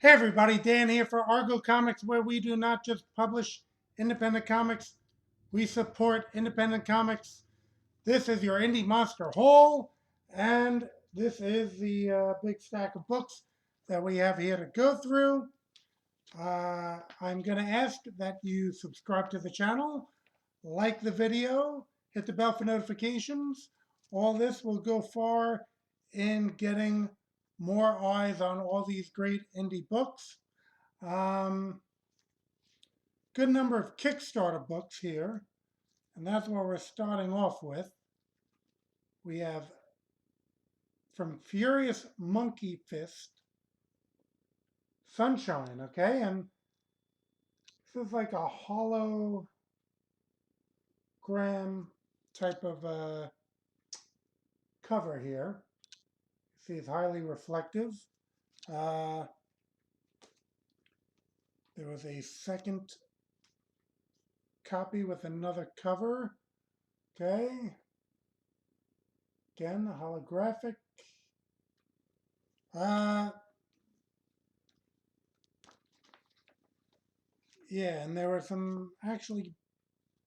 Hey everybody, Dan here for Argo Comics, where we do not just publish independent comics, we support independent comics. This is your Indie Monster Haul, and this is the big stack of books that we have here to go through. I'm going to ask that you subscribe to the channel, like the video, hit the bell for notifications. All this will go far in getting more eyes on all these great indie books. Um, Good number of Kickstarter books here, and that's what we're starting off with. We have from Furious Monkeyfist, Sunshine, okay? And this is like a hologram type of cover here. See, it's highly reflective. Uh, there was a second copy with another cover. Okay. Again, holographic. Uh, yeah, and there were some actually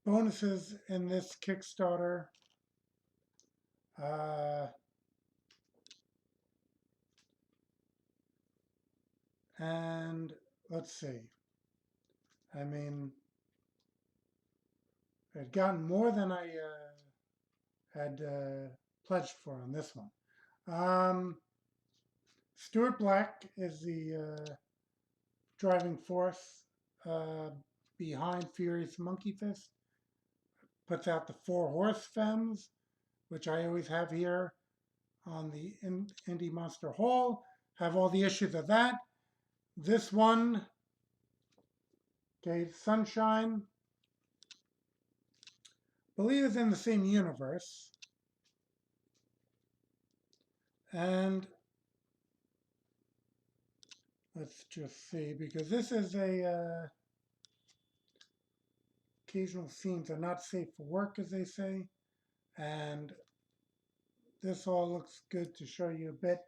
bonuses in this Kickstarter. Uh, and let's see. I mean, I'd gotten more than I had pledged for on this one. Stuart Black is the driving force behind Furious Monkeyfist. Puts out the Four Horse Femmes, which I always have here on the Indie Monster Haul. Have all the issues of that. This one, okay, Sunshine, I believe is in the same universe. And let's just see, because this is a occasional scenes are not safe for work, as they say. And this all looks good to show you a bit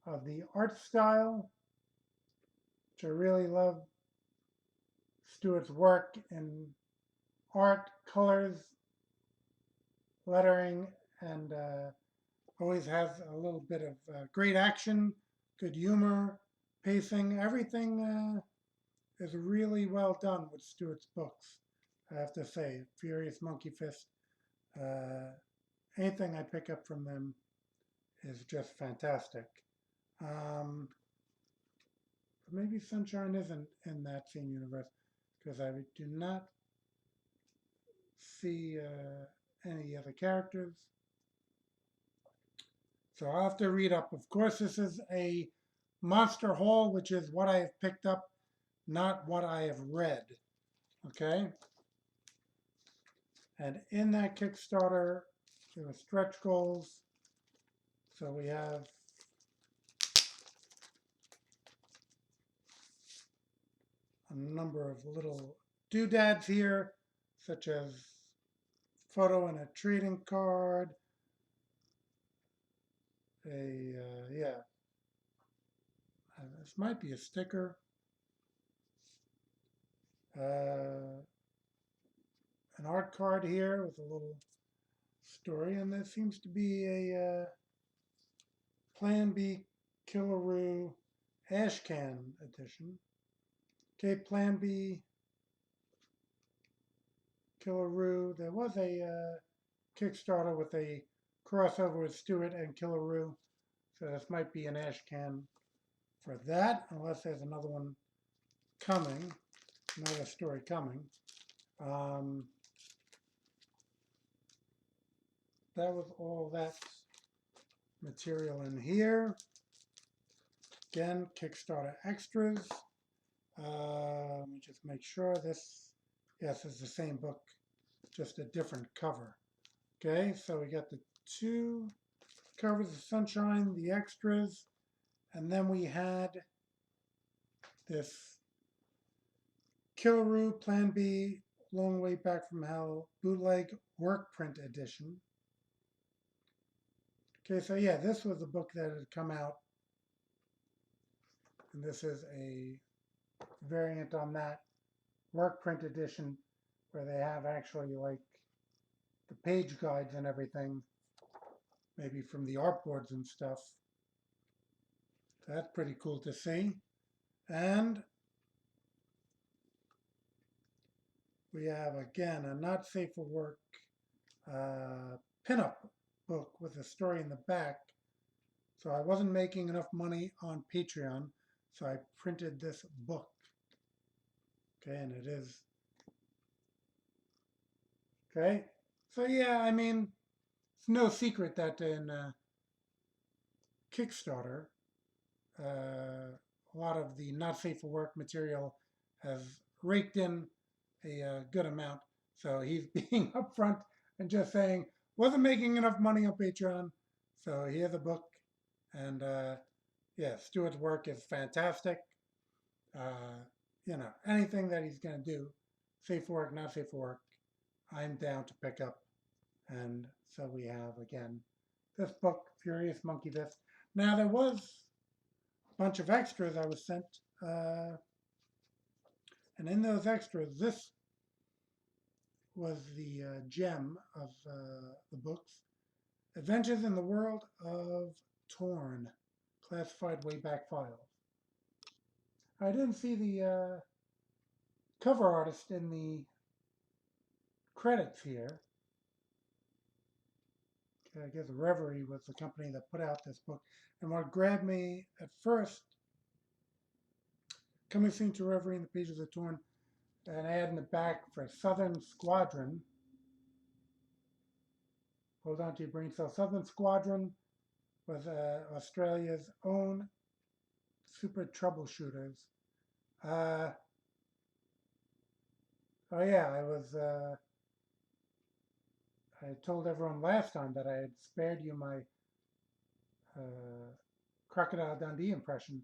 of the art style, which I really love Stuart's work in art, colors, lettering, and always has a little bit of great action, good humor, pacing. Everything is really well done with Stuart's books, I have to say. Furious Monkeyfist. Anything I pick up from them is just fantastic. Um, Maybe Sunshine isn't in that same universe because I do not see any other characters. So I'll have to read up. Of course, this is a Monster Haul, which is what I have picked up, not what I have read. Okay? And in that Kickstarter, there were stretch goals. So we have a number of little doodads here, such as photo and a trading card. This might be a sticker. An art card here with a little story, and there seems to be a Plan B Killaroo Ashcan edition. Okay, Plan B Killaroo. There was a Kickstarter with a crossover with Stewart and Killaroo, so this might be an Ashcan for that, unless there's another one coming, another story coming. That was all that material in here. Again, Kickstarter extras. Let me just make sure this, yes, is the same book, just a different cover. Okay, so we got the two covers of Sunshine, the extras, and then we had this Killaroo Plan B Long Way Back from Hell bootleg work print edition. Okay, so yeah, this was a book that had come out And this is a variant on that work print edition where they have actually like the page guides and everything, maybe from the artboards and stuff. So that's pretty cool to see. And we have, again, a not safe for work pinup book with a story in the back. So I wasn't making enough money on Patreon, so I printed this book. Okay, and it is. Okay, so yeah, I mean, it's no secret that in Kickstarter, a lot of the not safe for work material has raked in a good amount. So he's being upfront and just saying, wasn't making enough money on Patreon. So here's a book. And yeah, Stuart's work is fantastic. You know, anything that he's going to do, safe for work, not safe for work, I'm down to pick up. And so we have, again, this book, Furious Monkeyfist. Now, there was a bunch of extras I was sent. And in those extras, this was the gem of the books. Adventures in the World of Torn, classified Wayback Files. I didn't see the cover artist in the credits here. I guess Reverie was the company that put out this book. And what grabbed me at first, coming soon to Reverie in the Pages of Torn, an ad in the back for Southern Squadron. Hold on to your brain cells. Southern Squadron was Australia's own super troubleshooters. Oh yeah, I told everyone last time that I had spared you my Crocodile Dundee impression,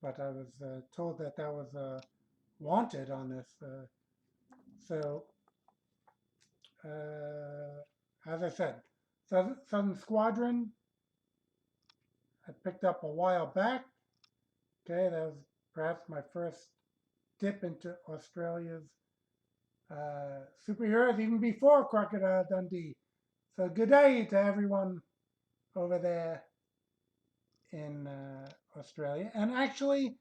but I was told that that was wanted on this. So, as I said, Southern Squadron I picked up a while back. Okay, that was perhaps my first dip into Australia's superheroes, even before Crocodile Dundee. So good day to everyone over there in Australia. And actually,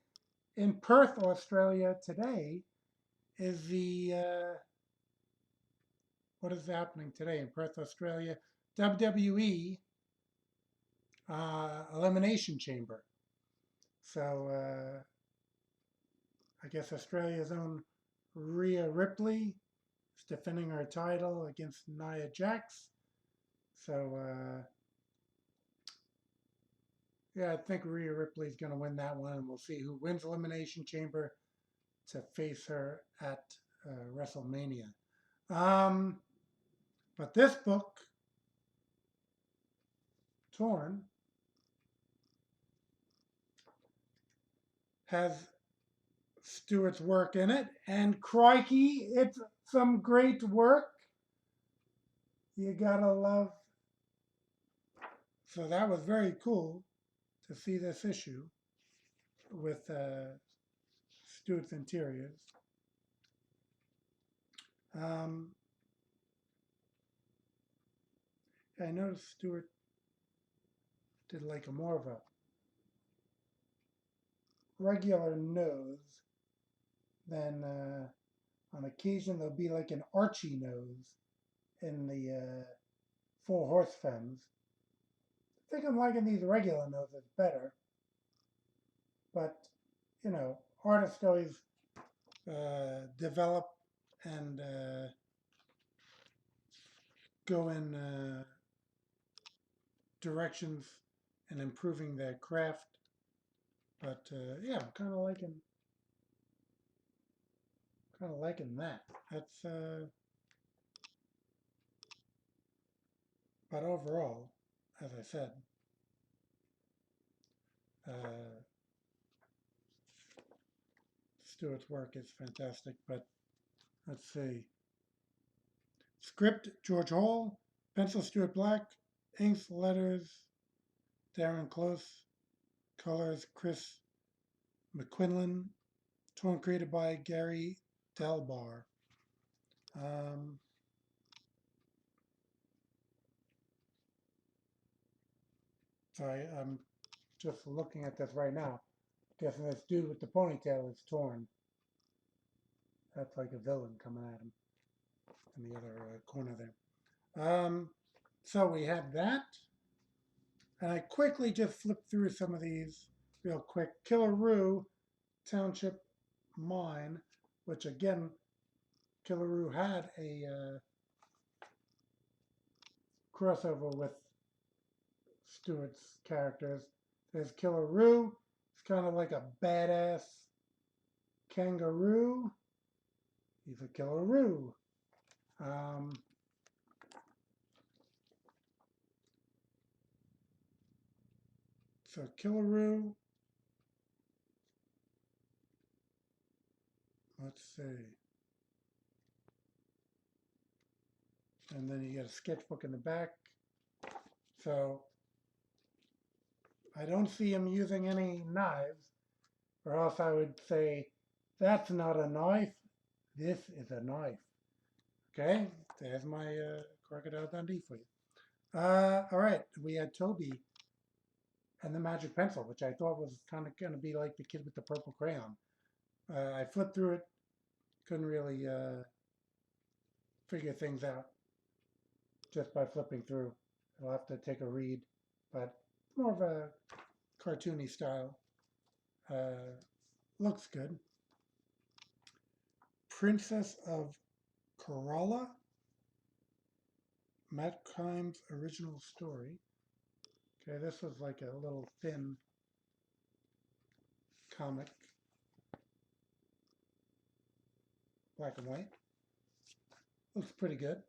in Perth, Australia today is the, what is happening today in Perth, Australia? WWE Elimination Chamber. So I guess Australia's own Rhea Ripley is defending her title against Nia Jax. So yeah, I think Rhea Ripley's going to win that one, and we'll see who wins Elimination Chamber to face her at WrestleMania. But this book, Torn, has Stuart's work in it, and crikey, it's some great work. You gotta love. So that was very cool to see this issue with Stuart's interiors. I noticed Stuart did like a more of a regular nose than on occasion there'll be like an Archie nose in the Four Horse Femmes. I think I'm liking these regular noses better, but you know, artists always develop and go in directions and improving their craft. But yeah, I'm kind of liking that. That's but overall, as I said, Stuart's work is fantastic. But let's see. Script, George Hall. Pencil, Stuart Black. Inks, letters, Darren Close. Colors, Chris McQuinlan, torn created by Gary Delbar. Um, sorry, I'm just looking at this right now. Guessing this dude with the ponytail is torn. That's like a villain coming at him in the other corner there. So we have that. And I quickly just flipped through some of these real quick. Killaroo Township Mine, which again, Killaroo had a crossover with Stewart's characters. There's Killaroo. It's kind of like a badass kangaroo. He's a Killaroo. So Killaroo. Let's see. And then you get a sketchbook in the back. So I don't see him using any knives, or else I would say, that's not a knife. This is a knife. Okay, there's my Crocodile Dundee for you. All right, we had Toby and the magic pencil, which I thought was kind of going to be like the kid with the purple crayon. I flipped through it, couldn't really figure things out just by flipping through. I'll have to take a read, but more of a cartoony style. Looks good. Princess of Kerala, Matt Kimes' original story. Okay, this was like a little thin comic, black and white. Looks pretty good.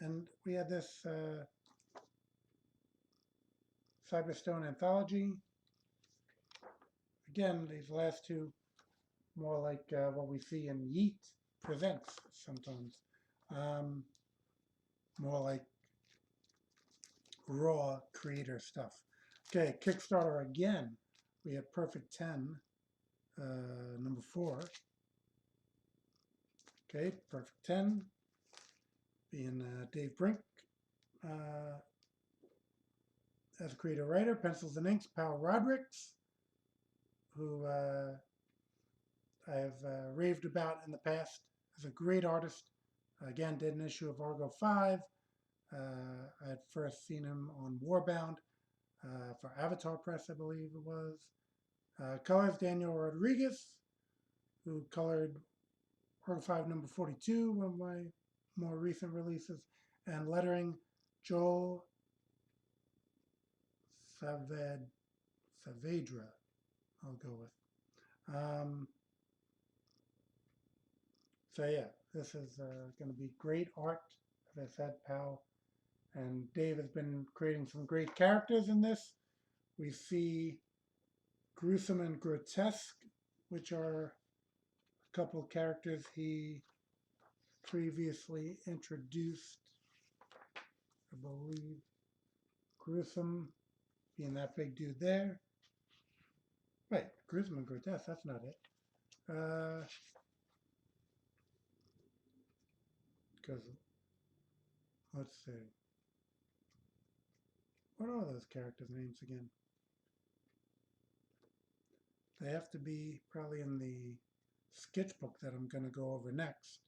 And we had this Cyberstone anthology. Again, these last two more like what we see in Yeet Presents sometimes. More like raw creator stuff. Okay, Kickstarter again. We have Perfect 10, number 4. Okay, Perfect 10 being Dave Brink. As a creator writer, pencils and inks, Pal Rodricks, who I have raved about in the past as a great artist. Again, did an issue of Argo 5. I had first seen him on Warbound for Avatar Press, I believe it was. Colors, Daniel Rodriguez, who colored Argo 5 number 42, one of my more recent releases. And lettering, Joel Saavedra, I'll go with. So yeah, this is going to be great art. As I said, Pal and Dave has been creating some great characters in this. We see Gruesome and Grotesque, which are a couple of characters he previously introduced. I believe Gruesome being that big dude there. Wait, Gruesome and Grotesque, that's not it. Because, let's see. What are those characters' names again? They have to be probably in the sketchbook that I'm going to go over next.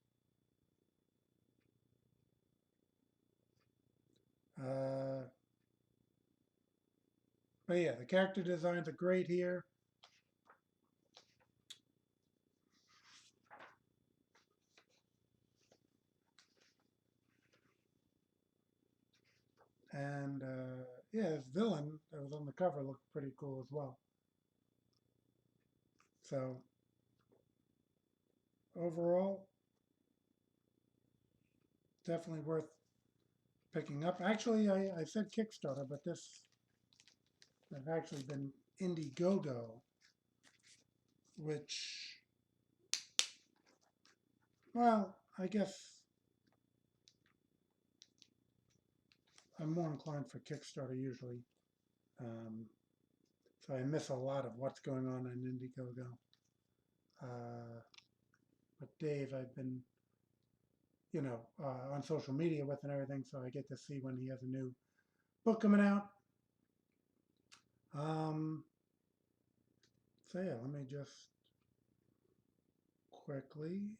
But yeah, the character designs are great here. And yeah, this villain that was on the cover looked pretty cool as well. So overall, definitely worth picking up. Actually, I said Kickstarter, but this has actually been Indiegogo, which, well, I guess I'm more inclined for Kickstarter usually. So I miss a lot of what's going on Indiegogo. But Dave, I've been, on social media with and everything, so I get to see when he has a new book coming out. So yeah, let me just quickly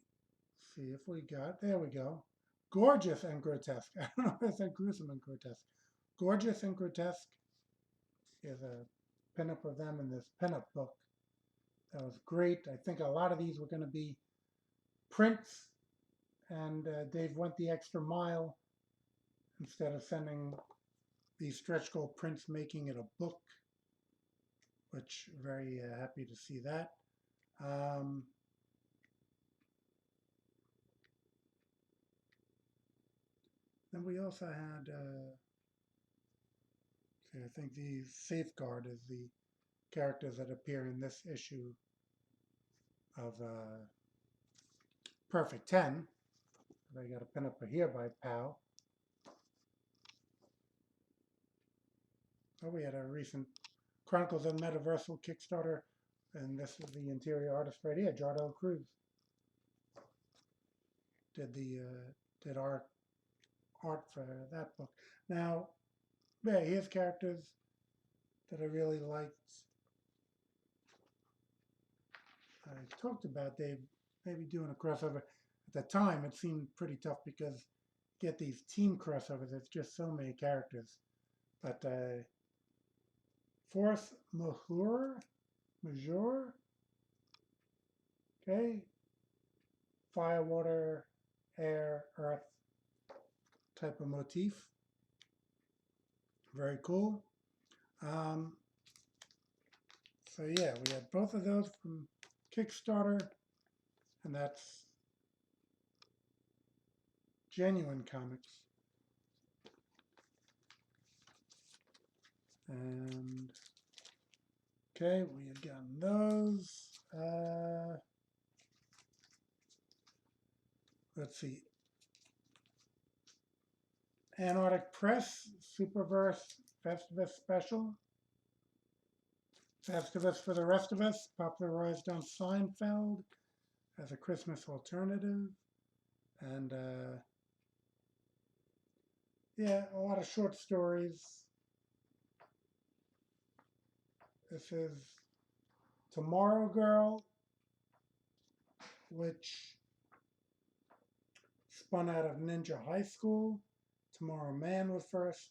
see if we got, there we go. Gorgeous and Grotesque. I don't know if I said gruesome and grotesque. Gorgeous and Grotesque is a pinup of them in this pinup book. That was great. I think a lot of these were going to be prints, and Dave went the extra mile instead of sending these stretch goal prints, making it a book, which very happy to see that. Then we also had, I think the Safeguard is the characters that appear in this issue of Perfect 10. I got a pin up here by Pow. Oh, we had a recent Chronicles of Metaversal Kickstarter, and this is the interior artist right here, Jardo Cruz. Did our art for that book. Now, yeah, here's characters that I really liked. I talked about Dave maybe doing a crossover. At the time, it seemed pretty tough because get these team crossovers, it's just so many characters. But Force Majeure, okay, fire, water, air, earth type of motif. Very cool. So yeah, we had both of those from Kickstarter, and that's Genuine Comics. And okay, we had gotten those. Let's see. Antarctic Press, Superverse Festivus Special. Festivus for the Rest of Us, popularized on Seinfeld as a Christmas alternative. And yeah, a lot of short stories. This is Tomorrow Girl, which spun out of Ninja High School. Tomorrow Man was first.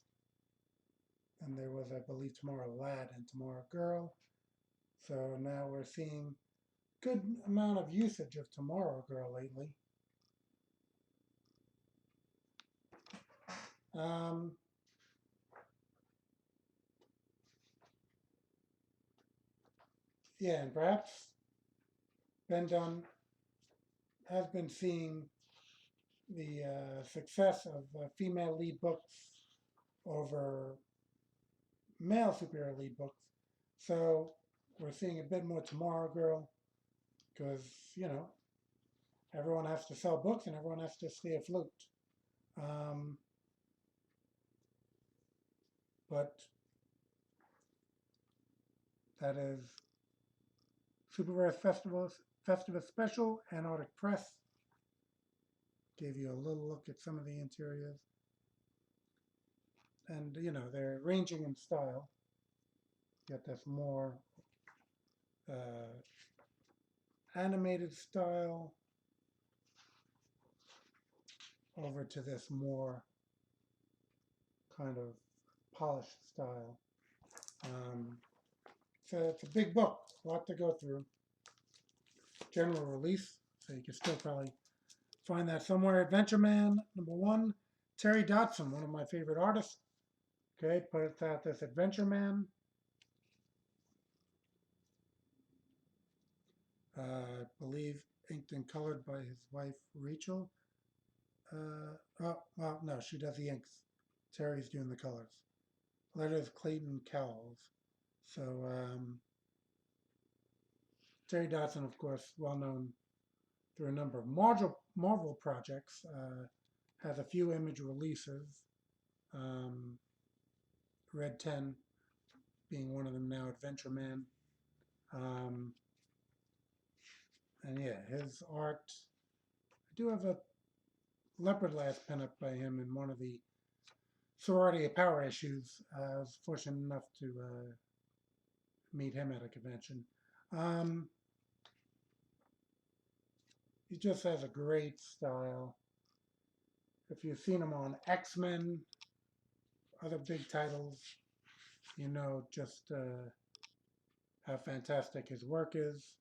And there was, I believe, Tomorrow Lad and Tomorrow Girl. So now we're seeing good amount of usage of Tomorrow Girl lately. Yeah, and perhaps Ben Dunn has been seeing the success of female lead books over male superhero lead books. So we're seeing a bit more Tomorrow Girl because, everyone has to sell books and everyone has to stay afloat. But that is Superverse Festivus Special, Antarctic Press. Gave you a little look at some of the interiors. And, they're ranging in style. Get this more animated style over to this more kind of polished style. So it's a big book, a lot to go through. General release, so you can still probably find that somewhere. Adventure Man, #1. Terry Dodson, one of my favorite artists. Okay, put out this Adventure Man. I believe inked and colored by his wife, Rachel. Oh, well, no, she does the inks. Terry's doing the colors. Letters, Clayton Cowles. So, Terry Dodson, of course, well known through a number of Marvel projects, has a few image releases. Red 10 being one of them now, Adventure Man. And yeah, his art. I do have a Leopard Lass pinup by him in one of the Sorority of Power issues. I was fortunate enough to meet him at a convention. He just has a great style. If you've seen him on X-Men, other big titles, you know just how fantastic his work is.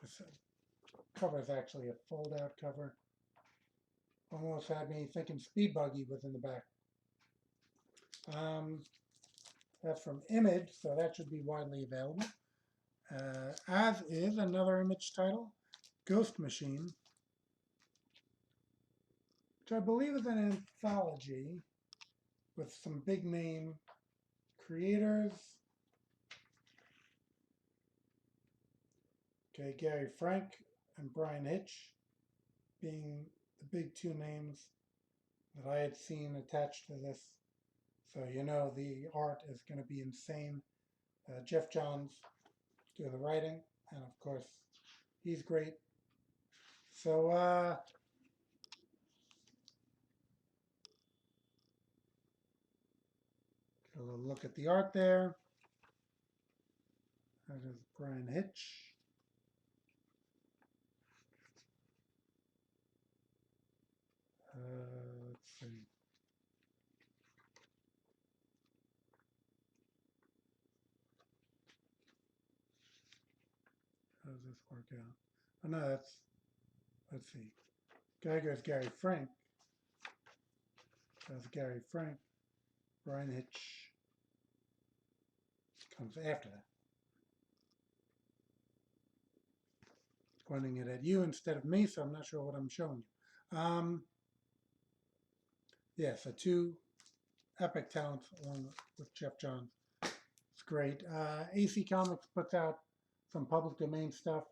This cover is actually a fold-out cover. Almost had me thinking Speed Buggy was in the back. That's from Image, so that should be widely available. As is another Image title, Ghost Machine, which I believe is an anthology with some big name creators. Okay, Gary Frank and Brian Hitch being the big two names that I had seen attached to this. So you know the art is going to be insane. Jeff Johns doing the writing, and of course he's great. So get a little look at the art there. That is Brian Hitch. Let's see. How does this work out? Oh no, let's see. Geiger's Gary Frank. That's Gary Frank. Brian Hitch comes after that. Pointing it at you instead of me, so I'm not sure what I'm showing you. Yeah, so two epic talents along with Jeff Johns. It's great. AC Comics puts out some public domain stuff.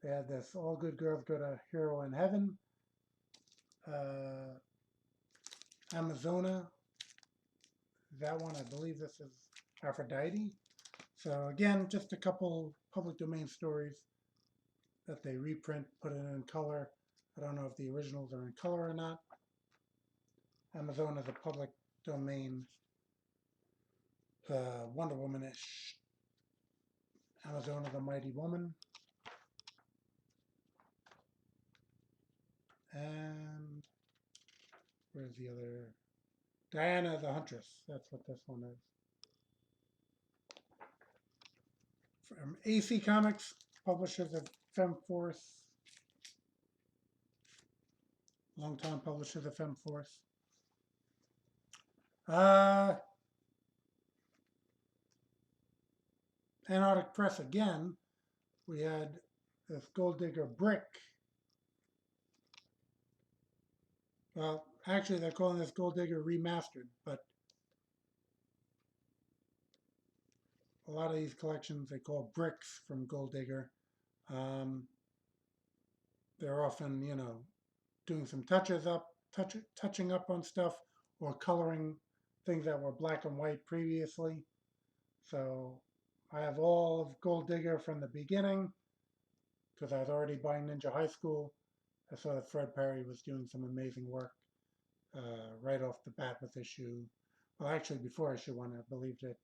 They had this All Good Girls Go to Hero in Heaven. Amazona. That one, I believe this is Aphrodite. So again, just a couple public domain stories that they reprint, put it in color. I don't know if the originals are in color or not. Amazon is a public domain Wonder Woman-ish. Amazon is a Mighty Woman. And where's the other? Diana the Huntress. That's what this one is. From AC Comics, publishers of FemForce. Longtime publishers of FemForce. Antarctic Press again. We had this Gold Digger Brick. Well, actually, they're calling this Gold Digger Remastered, but a lot of these collections they call bricks from Gold Digger. They're often, you know, doing some touching up on stuff, or coloring things that were black and white previously. So I have all of Gold Digger from the beginning because I was already buying Ninja High School. I saw that Fred Perry was doing some amazing work right off the bat with issue. Well, actually, before issue 1, I believed it.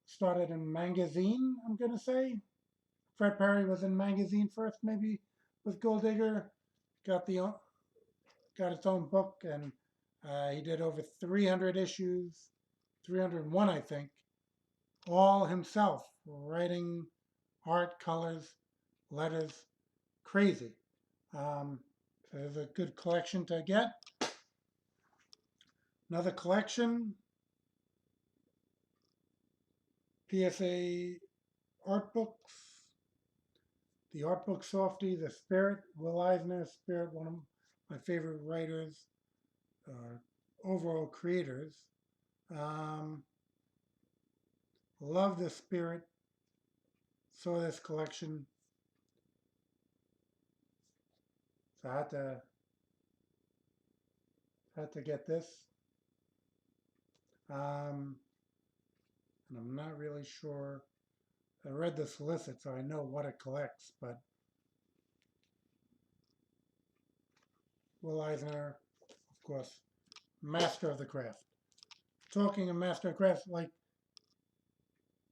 Started in magazine, I'm going to say. Fred Perry was in magazine first, maybe, with Gold Digger. Got its own book, and he did over 300 issues, 301, I think, all himself, writing, art, colors, letters, crazy. So there's a good collection to get. Another collection, PSA art books. The art book softie, The Spirit, Will Eisner, Spirit, one of my favorite writers, overall creators. Love The Spirit. Saw this collection. So I had to get this. And I'm not really sure. I read the solicit, so I know what it collects, but Will Eisner, of course, master of the craft. Talking of master of crafts, like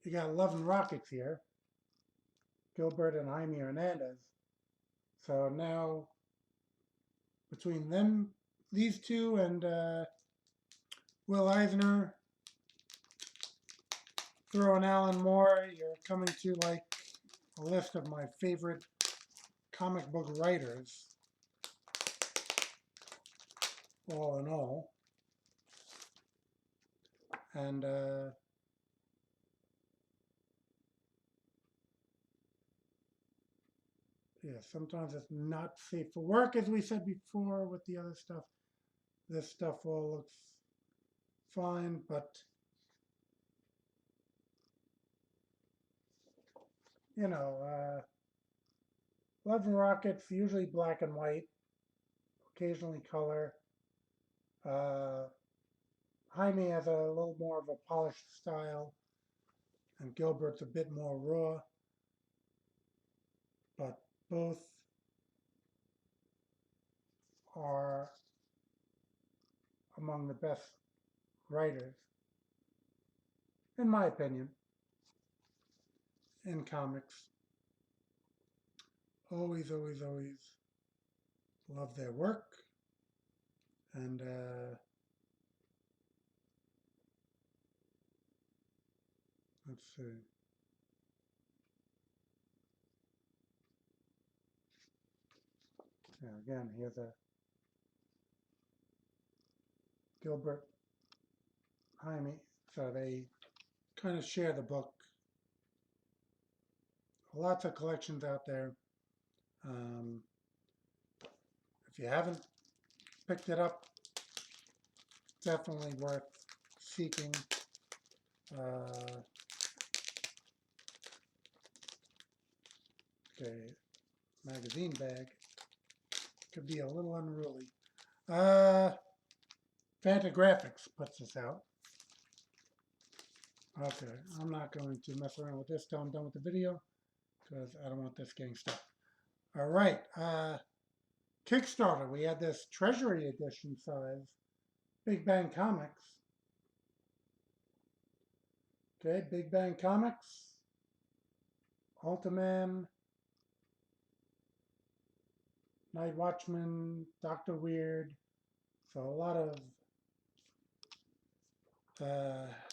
you got Love and Rockets here, Gilbert and Jaime Hernandez. So now between them, these two, and Will Eisner, throw in Alan Moore, you're coming to like a list of my favorite comic book writers, all in all. And yeah, sometimes it's not safe for work, as we said before with the other stuff. This stuff all looks fine, but you know, Love and Rockets, usually black and white, occasionally color. Uh, Jaime has a little more of a polished style, and Gilbert's a bit more raw, but both are among the best writers, in my opinion, in comics. Always, always, always love their work. And let's see. Yeah, again, here's a Gilbert Jaime. So they kind of share the book. Lots of collections out there. If you haven't picked it up, definitely worth seeking. Okay, magazine bag could be a little unruly. Fantagraphics puts this out. Okay, I'm not going to mess around with this till I'm done with the video because I don't want this getting stuck. All right, Kickstarter. We had this Treasury Edition size Big Bang Comics. Okay, Big Bang Comics, Ultraman, Night Watchman, Dr. Weird. So a lot of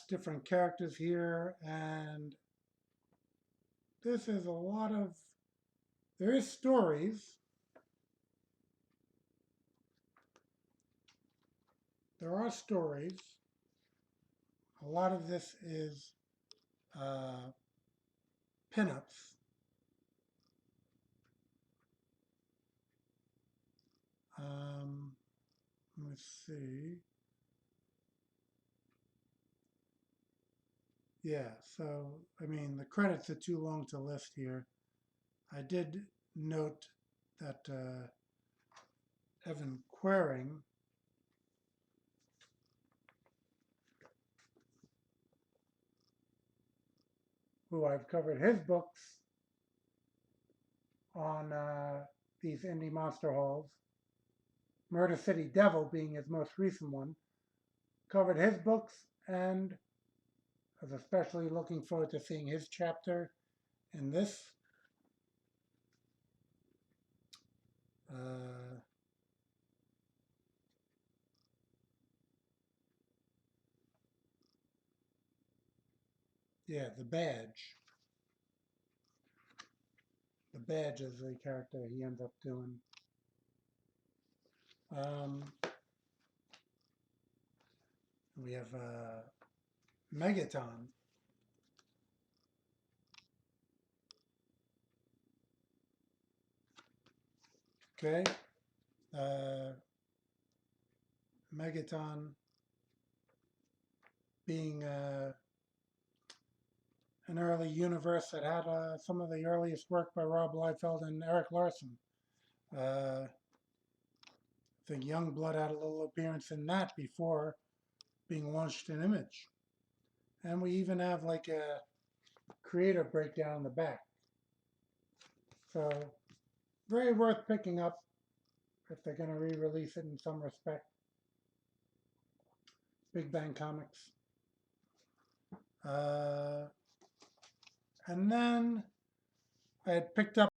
different characters here, and this is a lot of, there is stories. There are stories. A lot of this is pinups. Let's see. Yeah, so, I mean, the credits are too long to list here. I did note that Evan Quering, who I've covered his books on these indie monster hauls, Murder City Devil being his most recent one, covered his books, and I was especially looking forward to seeing his chapter in this. Yeah, the badge. The badge is the character he ends up doing. We have Megaton. Okay. Megaton being an early universe that had some of the earliest work by Rob Liefeld and Eric Larson. I think Youngblood had a little appearance in that before being launched in Image. And we even have like a creator breakdown in the back. So very worth picking up if they're going to re-release it in some respect. Big Bang Comics. And then I had picked up